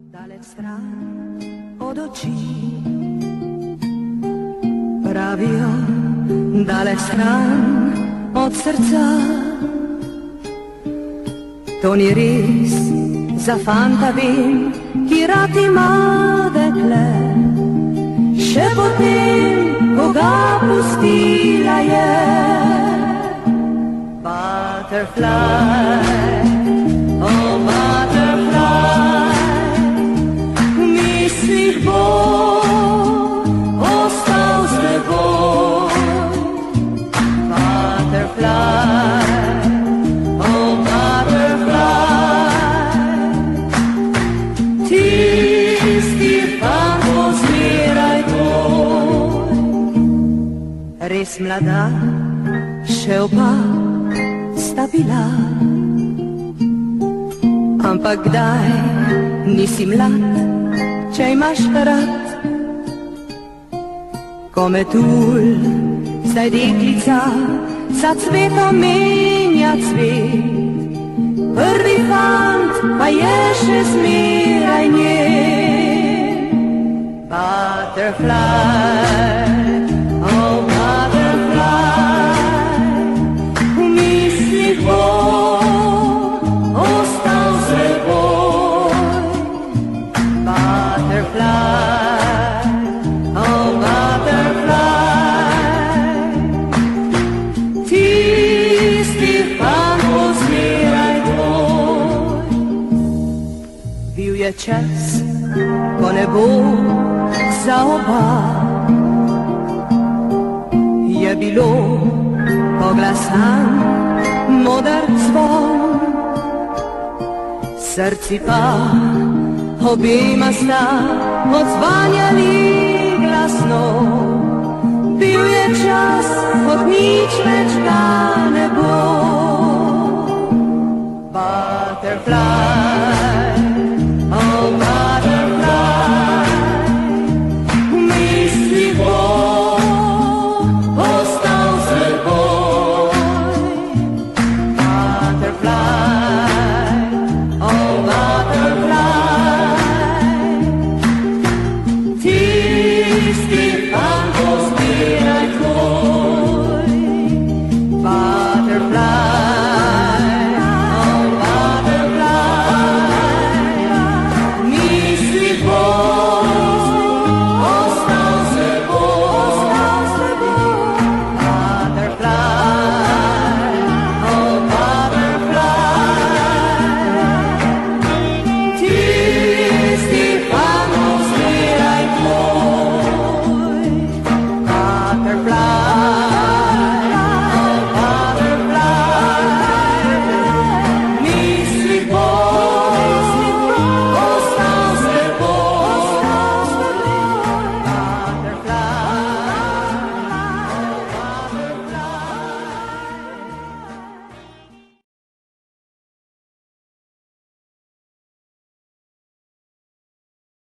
Daleč stran od oči, pravijo, daleč stran od srca. To ni res, za fanta vem, ki rad ima dekle, še potem, ko ga pustila je. Butterfly, oh butterfly, v mislih bo ostal z teboj. Butterfly, oh butterfly, tisti fant bo zmeraj tvoj. Res mlada, še oba sta bila, ampak kdaj nisi mlad, če imaš rad. Ko metulj, zdaj deklica, za cvetom menja cvet, prvi fant pa je še zmeraj njen. Butterfly, oh butterfly, v mislih bo ostal z teboj. Butterfly, oh butterfly, tisti fant bo zmeraj tvoj. Bil je čas, ko ne bo za oba, je bilo poglasan moder zvon, srci pa obema sta odzvanjali glasno. Bil je čas, kot nič več ga ne bo.